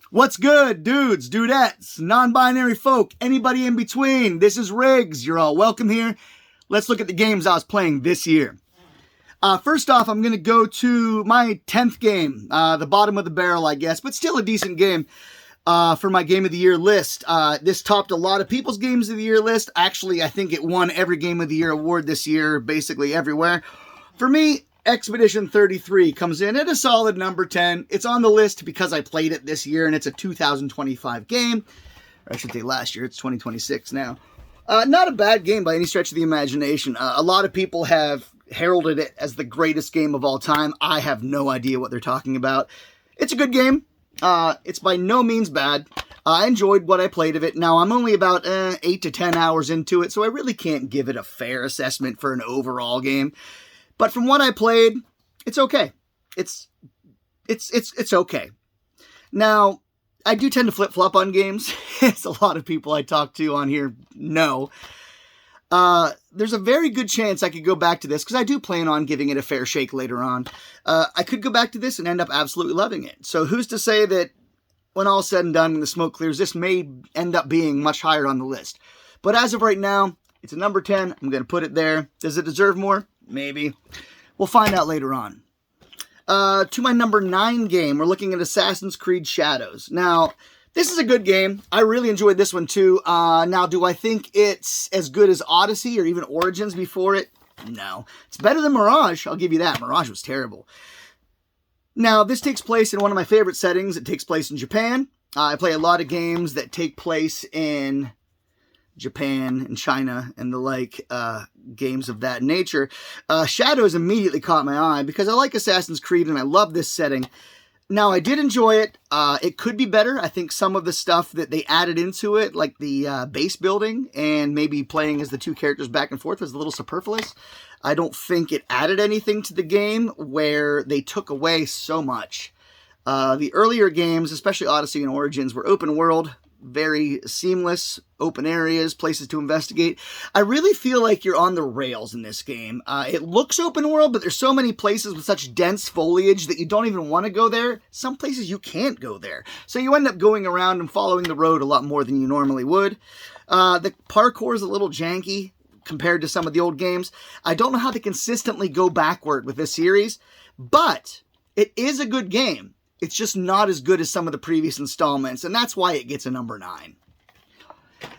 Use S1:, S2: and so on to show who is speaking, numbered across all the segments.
S1: What's good, dudes, dudettes, non-binary folk, anybody in between? This is Riggs. You're all welcome here. Let's look at the games I was playing this year. First off, I'm going to go to my 10th game, the bottom of the barrel, I guess, but still a decent game for my Game of the Year list. This topped a lot of people's Games of the Year list. Actually, I think it won every Game of the Year award this year, basically everywhere. For me, Expedition 33 comes in at a solid number 10. It's on the list because I played it this year, and it's a 2025 game. Or I should say last year. It's 2026 now. Not a bad game by any stretch of the imagination. A lot of people have heralded it as the greatest game of all time. I have no idea what they're talking about. It's a good game. It's by no means bad. I enjoyed what I played of it. Now, I'm only about 8 to 10 hours into it, so I really can't give it a fair assessment for an overall game. But from what I played, it's okay. It's okay. Now, I do tend to flip-flop on games, as a lot of people I talk to on here know. There's a very good chance I could go back to this, because I do plan on giving it a fair shake later on. I could go back to this and end up absolutely loving it. So who's to say that when all's said and done and the smoke clears, this may end up being much higher on the list. But as of right now, it's a number 10. I'm going to put it there. Does it deserve more? Maybe. We'll find out later on. To my number 9 game, we're looking at Assassin's Creed Shadows. Now, this is a good game. I really enjoyed this one too. Now, do I think it's as good as Odyssey or even Origins before it? No. It's better than Mirage, I'll give you that. Mirage was terrible. Now, this takes place in one of my favorite settings. It takes place in Japan. I play a lot of games that take place in Japan and China and the like, games of that nature. Shadows immediately caught my eye because I like Assassin's Creed and I love this setting. Now, I did enjoy it. It could be better. I think some of the stuff that they added into it, like the base building and maybe playing as the two characters back and forth, was a little superfluous. I don't think it added anything to the game where they took away so much. The earlier games, especially Odyssey and Origins, were open world, very seamless, open areas, places to investigate. I really feel like you're on the rails in this game. It looks open world, but there's so many places with such dense foliage that you don't even want to go there. Some places you can't go there. So you end up going around and following the road a lot more than you normally would. The parkour is a little janky compared to some of the old games. I don't know how to consistently go backward with this series, but it is a good game. It's just not as good as some of the previous installments, and that's why it gets a number 9.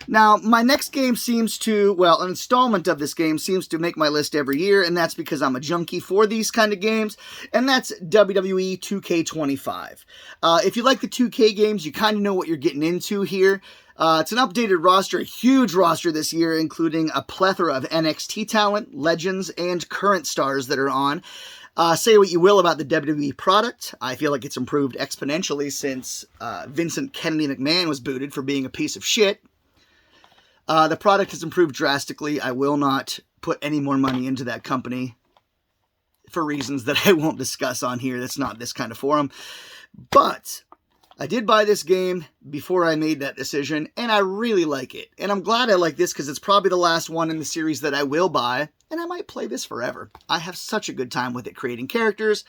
S1: Now, my next game seems to, well, an installment of this game seems to make my list every year, and that's because I'm a junkie for these kind of games, and that's WWE 2K25. If you like the 2K games, you kind of know what you're getting into here. It's an updated roster, a huge roster this year, including a plethora of NXT talent, legends, and current stars that are on. Say what you will about the WWE product. I feel like it's improved exponentially since Vincent Kennedy McMahon was booted for being a piece of shit. The product has improved drastically. I will not put any more money into that company for reasons that I won't discuss on here. That's not this kind of forum. But I did buy this game before I made that decision, and I really like it. And I'm glad I like this because it's probably the last one in the series that I will buy, and I might play this forever. I have such a good time with it, creating characters,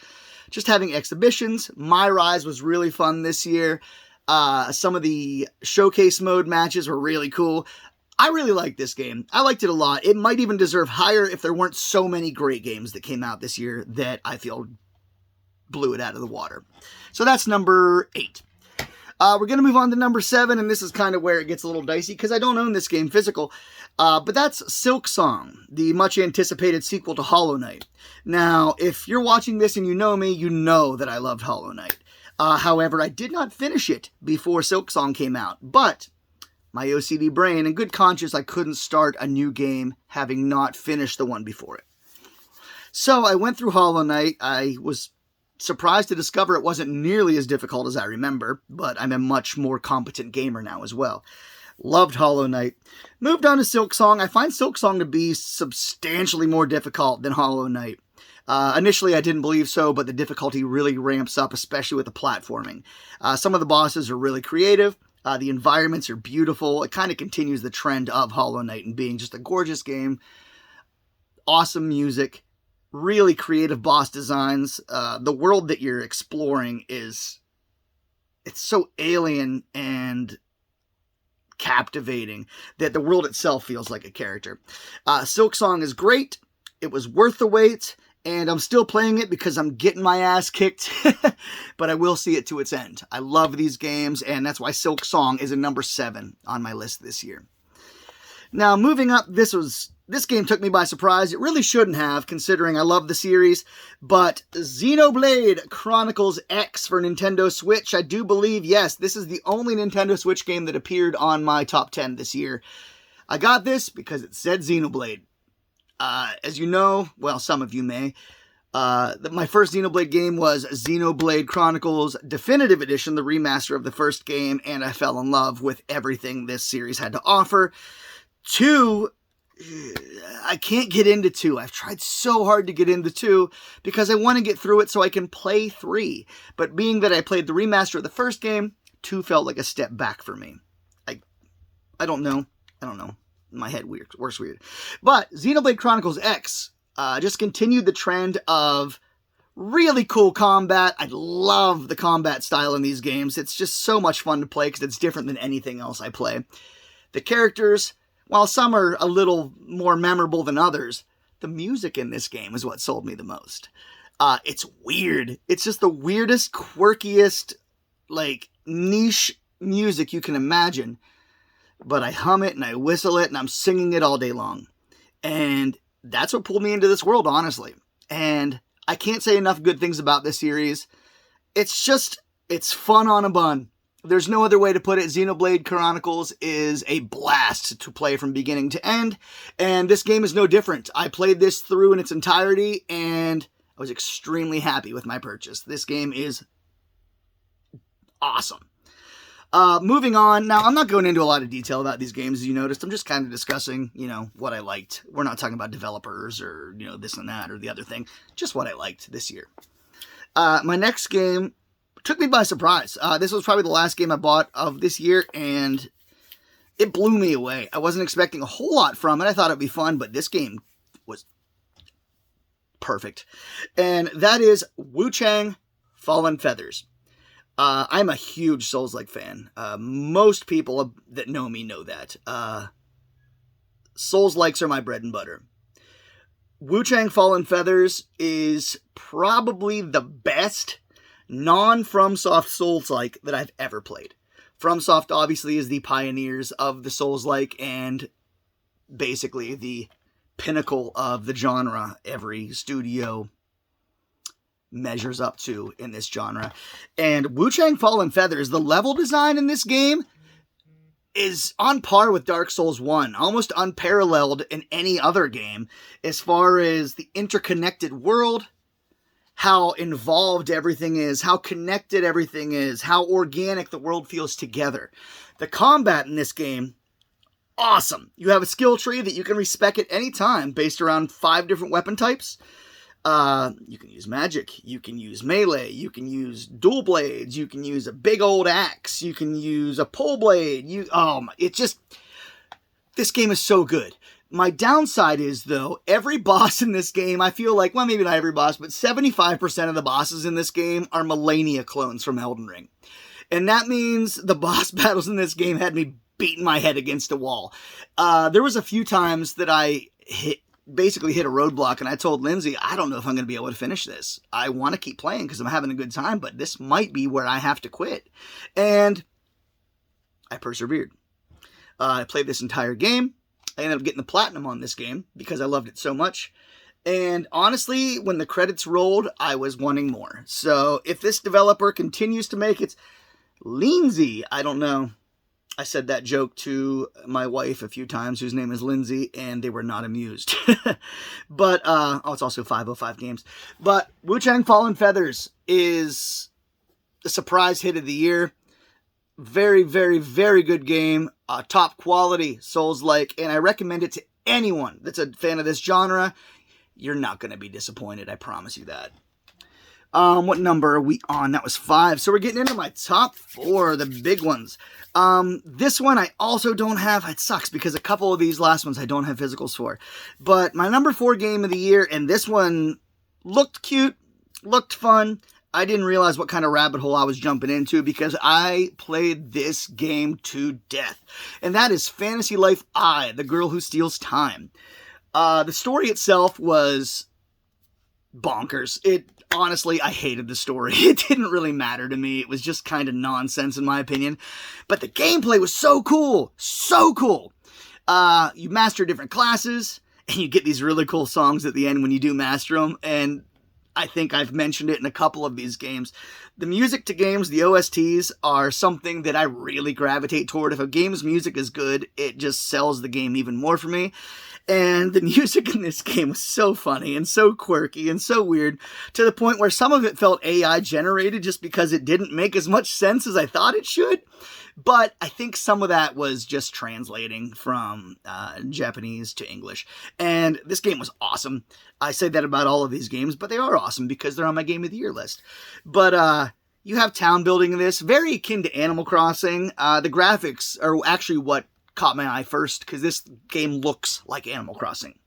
S1: just having exhibitions. My Rise was really fun this year. Some of the showcase mode matches were really cool. I really like this game. I liked it a lot. It might even deserve higher if there weren't so many great games that came out this year that I feel blew it out of the water. So that's number 8. We're going to move on to number 7, and this is kind of where it gets a little dicey because I don't own this game physical. But that's Silk Song, the much-anticipated sequel to Hollow Knight. Now, if you're watching this and you know me, you know that I loved Hollow Knight. However, I did not finish it before Silk Song came out, but my OCD brain and good conscience, I couldn't start a new game having not finished the one before it. So I went through Hollow Knight. I was surprised to discover it wasn't nearly as difficult as I remember, but I'm a much more competent gamer now as well. Loved Hollow Knight. Moved on to Silk Song. I find Silk Song to be substantially more difficult than Hollow Knight. Initially, I didn't believe so, but the difficulty really ramps up, especially with the platforming. Some of the bosses are really creative. The environments are beautiful. It kind of continues the trend of Hollow Knight and being just a gorgeous game. Awesome music. Really creative boss designs. The world that you're exploring is it's so alien and captivating that the world itself feels like a character. Silk Song is great. It was worth the wait, and I'm still playing it because I'm getting my ass kicked, but I will see it to its end. I love these games, and that's why Silk Song is a number 7 on my list this year. Now, moving up, this game took me by surprise. It really shouldn't have, considering I love the series, but Xenoblade Chronicles X for Nintendo Switch. I do believe, yes, this is the only Nintendo Switch game that appeared on my top 10 this year. I got this because it said Xenoblade. As you know, well, some of you may, my first Xenoblade game was Xenoblade Chronicles Definitive Edition, the remaster of the first game, and I fell in love with everything this series had to offer. 2, I can't get into 2. I've tried so hard to get into 2 because I want to get through it so I can play 3. But being that I played the remaster of the first game, 2 felt like a step back for me. I don't know. My head works weird. But Xenoblade Chronicles X just continued the trend of really cool combat. I love the combat style in these games. It's just so much fun to play because it's different than anything else I play. The characters, while some are a little more memorable than others, the music in this game is what sold me the most. It's weird. It's just the weirdest, quirkiest, niche music you can imagine. But I hum it and I whistle it and I'm singing it all day long. And that's what pulled me into this world, honestly. And I can't say enough good things about this series. It's fun on a bun. There's no other way to put it. Xenoblade Chronicles is a blast to play from beginning to end. And this game is no different. I played this through in its entirety and I was extremely happy with my purchase. This game is awesome. Moving on. Now, I'm not going into a lot of detail about these games, as you noticed. I'm just kind of discussing, what I liked. We're not talking about developers or, this and that or the other thing. Just what I liked this year. My next game took me by surprise. This was probably the last game I bought of this year, and it blew me away. I wasn't expecting a whole lot from it. I thought it'd be fun, but this game was perfect. And that is Wu-Chang Fallen Feathers. I'm a huge Souls-like fan. Most people that know me know that. Souls-likes are my bread and butter. Wu-Chang Fallen Feathers is probably the best non-FromSoft Souls-like that I've ever played. FromSoft obviously is the pioneers of the Souls-like and basically the pinnacle of the genre every studio measures up to in this genre. And Wu-Chang Fallen Feathers, the level design in this game is on par with Dark Souls 1, almost unparalleled in any other game as far as the interconnected world, how involved everything is, how connected everything is, how organic the world feels together. The combat in this game, awesome. You have a skill tree that you can respec at any time based around 5 different weapon types. You can use magic, you can use melee, you can use dual blades, you can use a big old axe, you can use a pole blade, this game is so good. My downside is, though, every boss in this game, I feel like, well, maybe not every boss, but 75% of the bosses in this game are Millennia clones from Elden Ring. And that means the boss battles in this game had me beating my head against a wall. There was a few times that I basically hit a roadblock, and I told Lindsay, I don't know if I'm going to be able to finish this. I want to keep playing because I'm having a good time, but this might be where I have to quit. And I persevered. I played this entire game. I ended up getting the platinum on this game because I loved it so much. And honestly, when the credits rolled, I was wanting more. So if this developer continues to make its Lindsay, I don't know. I said that joke to my wife a few times, whose name is Lindsay, and they were not amused. But, it's also 505 Games. But Wu-Chang Fallen Feathers is the surprise hit of the year. Very, very, very good game. Top quality, Souls-like, and I recommend it to anyone that's a fan of this genre. You're not going to be disappointed, I promise you that. What number are we on? That was 5. So we're getting into my top 4, the big ones. This one I also don't have. It sucks because a couple of these last ones I don't have physicals for. But my number 4 game of the year, and this one looked cute, looked fun. I didn't realize what kind of rabbit hole I was jumping into because I played this game to death. And that is Fantasy Life I, The Girl Who Steals Time. The story itself was bonkers. Honestly, I hated the story. It didn't really matter to me. It was just kind of nonsense in my opinion. But the gameplay was so cool. So cool. You master different classes, and you get these really cool songs at the end when you do master them. And I think I've mentioned it in a couple of these games. The music to games, the OSTs, are something that I really gravitate toward. If a game's music is good, it just sells the game even more for me. And the music in this game was so funny and so quirky and so weird to the point where some of it felt AI generated just because it didn't make as much sense as I thought it should. But I think some of that was just translating from Japanese to English. And this game was awesome. I say that about all of these games, but they are awesome because they're on my Game of the Year list. But you have town building in this, very akin to Animal Crossing. The graphics are actually what caught my eye first because this game looks like Animal Crossing.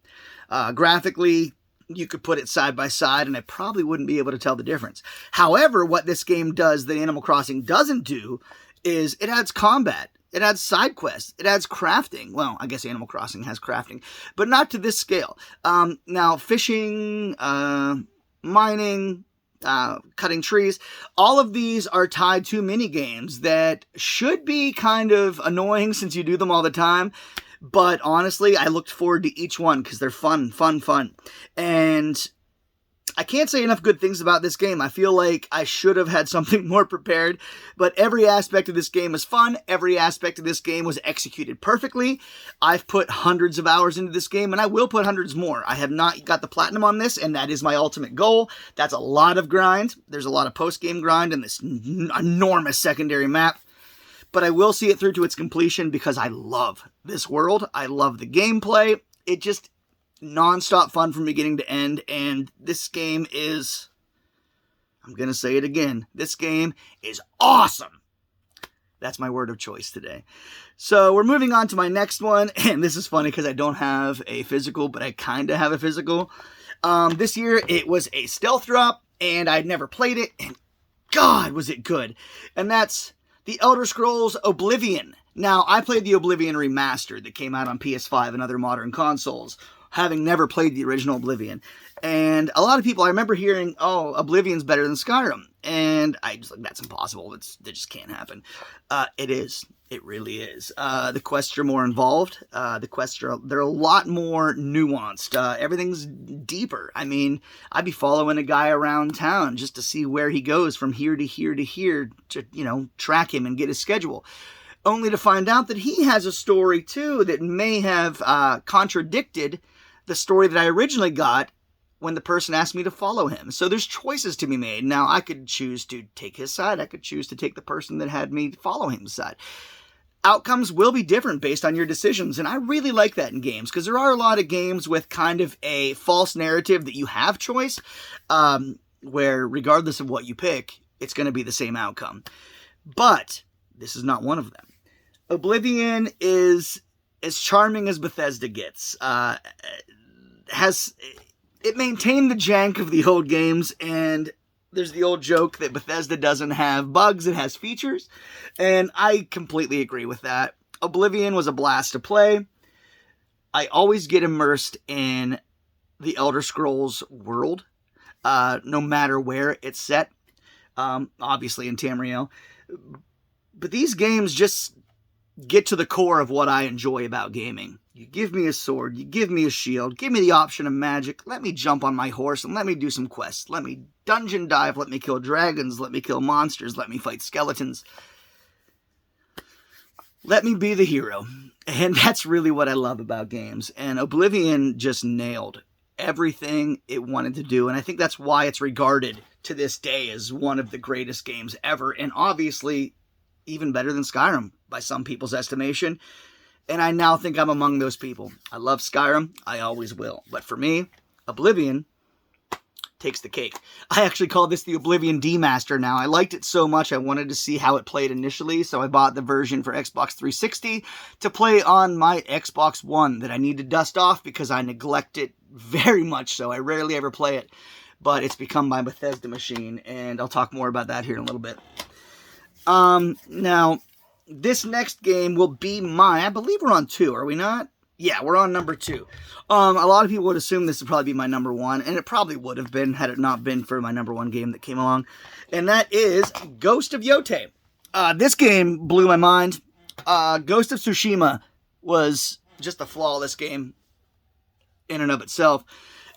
S1: Graphically, you could put it side by side and I probably wouldn't be able to tell the difference. However, what this game does that Animal Crossing doesn't do is it adds combat, it adds side quests, it adds crafting. Well, I guess Animal Crossing has crafting, but not to this scale. Now, fishing, mining, cutting trees, all of these are tied to mini games that should be kind of annoying since you do them all the time. But honestly, I looked forward to each one because they're fun. And I can't say enough good things about this game. I feel like I should have had something more prepared, but every aspect of this game is fun. Every aspect of this game was executed perfectly. I've put hundreds of hours into this game, and I will put hundreds more. I have not got the platinum on this, and that is my ultimate goal. That's a lot of grind. There's a lot of post-game grind in this enormous secondary map, but I will see it through to its completion because I love this world. I love the gameplay. It just non-stop fun from beginning to end, and this game is, I'm gonna say it again, this game is awesome. That's my word of choice today. So we're moving on to my next one, and this is funny because I don't have a physical, but I kind of have a physical. This year it was a stealth drop, and I'd never played it, and God, was it good. And that's The Elder Scrolls Oblivion. Now, I played the Oblivion Remastered that came out on PS5 and other modern consoles, having never played the original Oblivion. And a lot of people, I remember hearing, oh, Oblivion's better than Skyrim. And I just like, that's impossible. That just can't happen. It is. It really is. The quests are more involved. The quests they're a lot more nuanced. Everything's deeper. I mean, I'd be following a guy around town just to see where he goes from here to here to here to, track him and get his schedule. Only to find out that he has a story, too, that may have contradicted the story that I originally got when the person asked me to follow him. So there's choices to be made. Now, I could choose to take his side. I could choose to take the person that had me follow his side. Outcomes will be different based on your decisions, and I really like that in games, because there are a lot of games with kind of a false narrative that you have choice, where regardless of what you pick, it's going to be the same outcome. But this is not one of them. Oblivion is as charming as Bethesda gets. It maintained the jank of the old games, and there's the old joke that Bethesda doesn't have bugs, it has features, and I completely agree with that. Oblivion was a blast to play. I always get immersed in the Elder Scrolls world, no matter where it's set, obviously in Tamriel. But these games just get to the core of what I enjoy about gaming. You give me a sword, you give me a shield, give me the option of magic, let me jump on my horse and let me do some quests. Let me dungeon dive, let me kill dragons, let me kill monsters, let me fight skeletons. Let me be the hero. And that's really what I love about games. And Oblivion just nailed everything it wanted to do. And I think that's why it's regarded to this day as one of the greatest games ever. And obviously, even better than Skyrim by some people's estimation. And I now think I'm among those people. I love Skyrim. I always will. But for me, Oblivion takes the cake. I actually call this the Oblivion Demaster now. I liked it so much I wanted to see how it played initially, so I bought the version for Xbox 360 to play on my Xbox One that I need to dust off because I neglect it very much so. I rarely ever play it. but it's become my Bethesda machine, and I'll talk more about that here in a little bit. Now, this next game will be I believe we're on 2, are we not? Yeah, we're on number 2. A lot of people would assume this would probably be my number 1, and it probably would have been had it not been for my number 1 game that came along, and that is Ghost of Goty. This game blew my mind. Ghost of Tsushima was just a flawless game in and of itself.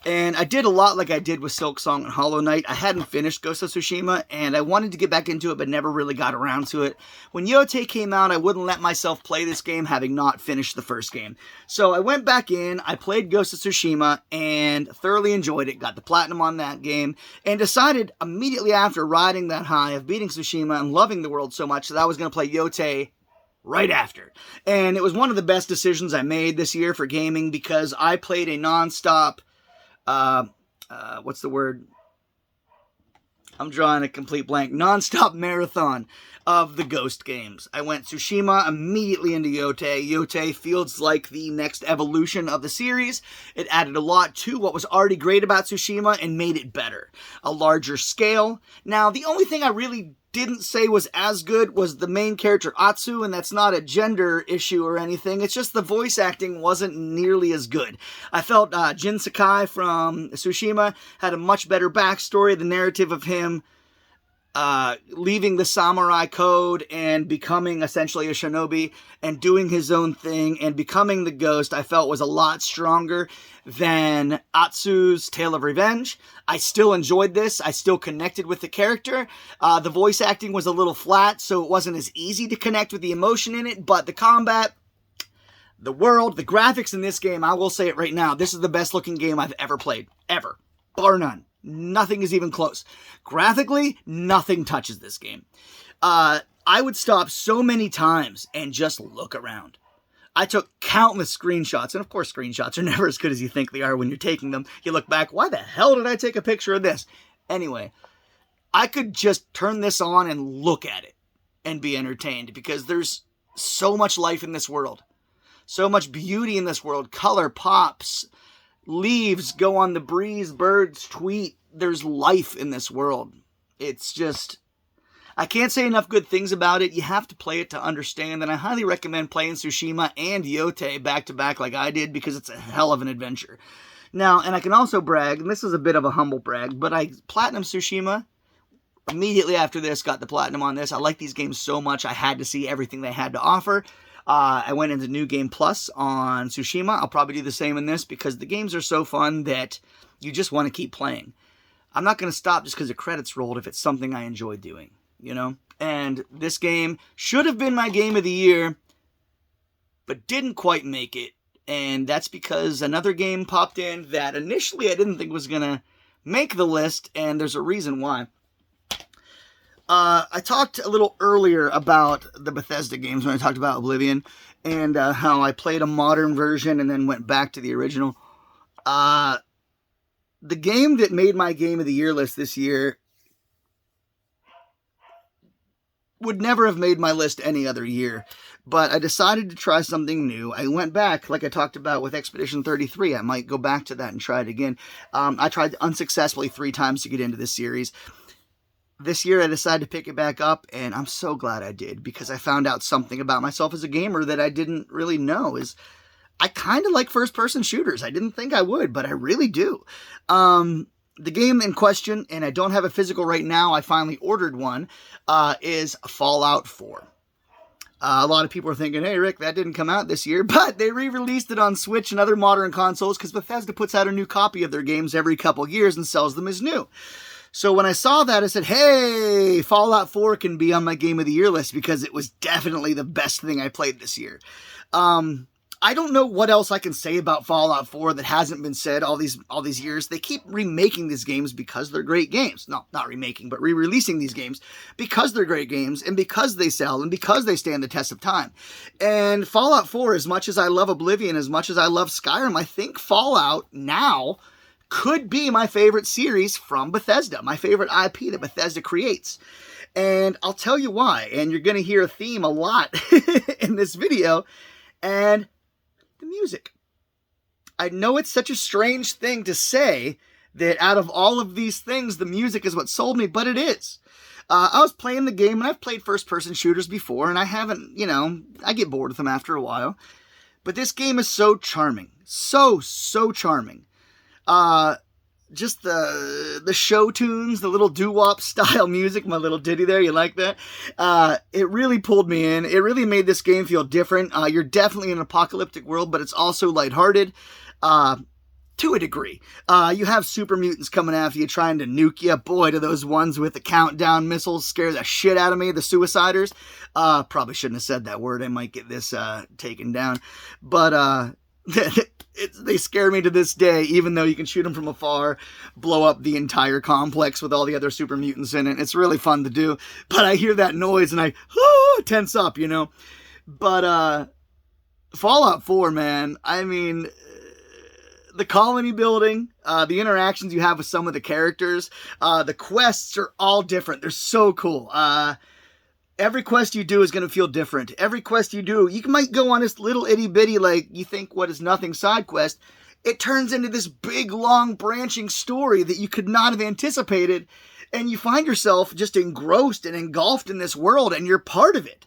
S1: And I did a lot like I did with Silksong and Hollow Knight. I hadn't finished Ghost of Tsushima, and I wanted to get back into it, but never really got around to it. When Goty came out, I wouldn't let myself play this game, having not finished the first game. So I went back in, I played Ghost of Tsushima, and thoroughly enjoyed it. Got the platinum on that game, and decided immediately after riding that high of beating Tsushima and loving the world so much that I was going to play Goty right after. And it was one of the best decisions I made this year for gaming, because I played a non-stop... what's the word? I'm drawing a complete blank. Non-stop marathon of the Ghost games. I went Tsushima immediately into Goty. Goty feels like the next evolution of the series. It added a lot to what was already great about Tsushima and made it better. A larger scale. Now, the only thing I really didn't say was as good was the main character Atsu, and that's not a gender issue or anything. It's just the voice acting wasn't nearly as good. I felt Jin Sakai from Tsushima had a much better backstory. The narrative of him leaving the samurai code and becoming essentially a shinobi and doing his own thing and becoming the ghost, I felt was a lot stronger than Atsu's Tale of Revenge. I still enjoyed this. I still connected with the character. The voice acting was a little flat, so it wasn't as easy to connect with the emotion in it, but the combat, the world, the graphics in this game, I will say it right now, this is the best looking game I've ever played. Ever. Bar none. Nothing is even close. Graphically, nothing touches this game. I would stop so many times and just look around. I took countless screenshots, and of course screenshots are never as good as you think they are when you're taking them. You look back, why the hell did I take a picture of this? Anyway, I could just turn this on and look at it and be entertained, because there's so much life in this world. So much beauty in this world. Color pops. Leaves go on the breeze, birds tweet. There's life in this world. It's just, I can't say enough good things about it. You have to play it to understand, and I highly recommend playing Tsushima and Goty back to back like I did, because it's a hell of an adventure. Now, and I can also brag, and this is a bit of a humble brag, but I platinum Tsushima immediately after this, got the platinum on this. I like these games so much, I had to see everything they had to offer. I went into New Game Plus on Tsushima. I'll probably do the same in this, because the games are so fun that you just want to keep playing. I'm not going to stop just because the credits rolled if it's something I enjoy doing, you know? And this game should have been my game of the year, but didn't quite make it. And that's because another game popped in that initially I didn't think was going to make the list, and there's a reason why. I talked a little earlier about the Bethesda games when I talked about Oblivion, and how I played a modern version and then went back to the original. The game that made my game of the year list this year would never have made my list any other year, but I decided to try something new. I went back, like I talked about with Expedition 33. I might go back to that and try it again. I tried unsuccessfully 3 times to get into this series. This year I decided to pick it back up, and I'm so glad I did, because I found out something about myself as a gamer that I didn't really know. I kind of like first-person shooters. I didn't think I would, but I really do. The game in question, and I don't have a physical right now, I finally ordered one, is Fallout 4. A lot of people are thinking, hey, Rick, that didn't come out this year, but they re-released it on Switch and other modern consoles, because Bethesda puts out a new copy of their games every couple years and sells them as new. So when I saw that, I said, hey, Fallout 4 can be on my Game of the Year list, because it was definitely the best thing I played this year. I don't know what else I can say about Fallout 4 that hasn't been said all these years. They keep remaking these games because they're great games. No, not remaking, but re-releasing these games because they're great games, and because they sell, and because they stand the test of time. And Fallout 4, as much as I love Oblivion, as much as I love Skyrim, I think Fallout now could be my favorite series from Bethesda, my favorite IP that Bethesda creates. And I'll tell you why, and you're going to hear a theme a lot in this video, and the music. I know it's such a strange thing to say, that out of all of these things, the music is what sold me, but it is. I was playing the game, and I've played first-person shooters before, and I haven't, I get bored with them after a while. But this game is so charming. So charming. Just the show tunes, the little doo-wop style music, my little ditty there, you like that? It really pulled me in. It really made this game feel different. You're definitely in an apocalyptic world, but it's also lighthearted. To a degree. You have super mutants coming after you, trying to nuke you. Boy, do those ones with the countdown missiles scare the shit out of me, the suiciders. Probably shouldn't have said that word. I might get this taken down. But they scare me to this day, even though you can shoot them from afar, blow up the entire complex with all the other super mutants in it. It's really fun to do. But I hear that noise and I tense up, But Fallout 4, man, I mean, the colony building, the interactions you have with some of the characters, the quests are all different. They're so cool. Every quest you do is going to feel different. Every quest you do, you might go on this little itty bitty, like, you think what is nothing side quest. It turns into this big, long, branching story that you could not have anticipated. And you find yourself just engrossed and engulfed in this world, and you're part of it.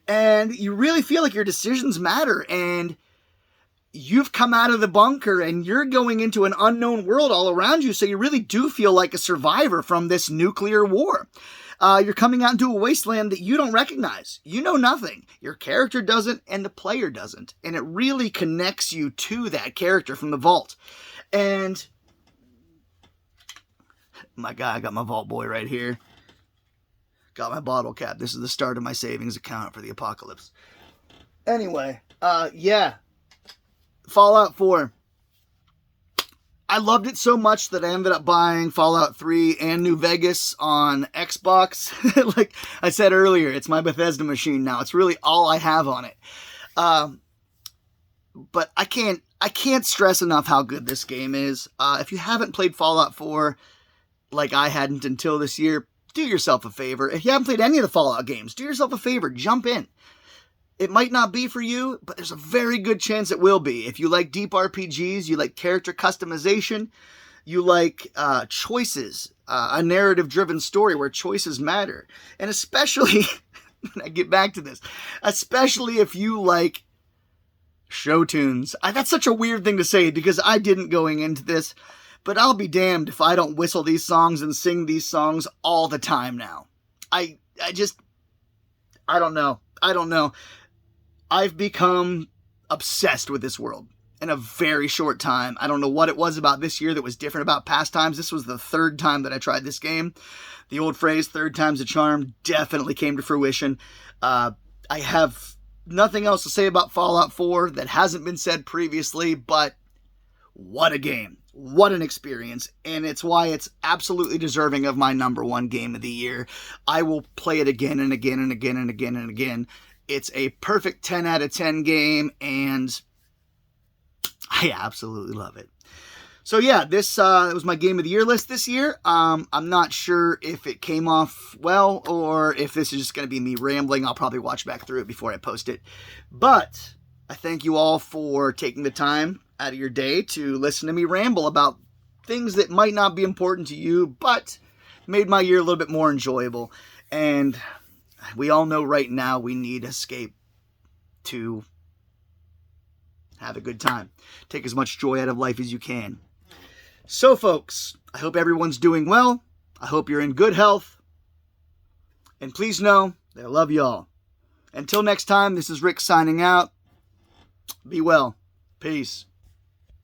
S1: And you really feel like your decisions matter, and you've come out of the bunker and you're going into an unknown world all around you, so you really do feel like a survivor from this nuclear war. You're coming out into a wasteland that you don't recognize. You know nothing. Your character doesn't, and the player doesn't. And it really connects you to that character from the vault. And my God, I got my vault boy right here. Got my bottle cap. This is the start of my savings account for the apocalypse. Anyway, yeah. Fallout 4. I loved it so much that I ended up buying Fallout 3 and New Vegas on Xbox. Like I said earlier, it's my Bethesda machine now. It's really all I have on it. But I can't stress enough how good this game is. If you haven't played Fallout 4, like I hadn't until this year, do yourself a favor. If you haven't played any of the Fallout games, do yourself a favor. Jump in. It might not be for you, but there's a very good chance it will be. If you like deep RPGs, you like character customization, you like choices, a narrative-driven story where choices matter. And especially, when I get back to this, especially if you like show tunes. That's such a weird thing to say because I didn't going into this, but I'll be damned if I don't whistle these songs and sing these songs all the time now. I don't know. I've become obsessed with this world in a very short time. I don't know what it was about this year that was different about past times. This was the third time that I tried this game. The old phrase, third time's a charm, definitely came to fruition. I have nothing else to say about Fallout 4 that hasn't been said previously, but what a game. What an experience. And it's why it's absolutely deserving of my #1 game of the year. I will play it again and again and again and again and again. It's a perfect 10 out of 10 game, and I absolutely love it. So yeah, this was my Game of the Year list this year. I'm not sure if it came off well or if this is just going to be me rambling. I'll probably watch back through it before I post it. But I thank you all for taking the time out of your day to listen to me ramble about things that might not be important to you, but made my year a little bit more enjoyable. And we all know right now we need escape to have a good time. Take as much joy out of life as you can. So, folks, I hope everyone's doing well. I hope you're in good health. And please know that I love you all. Until next time, this is Rick signing out. Be well. Peace.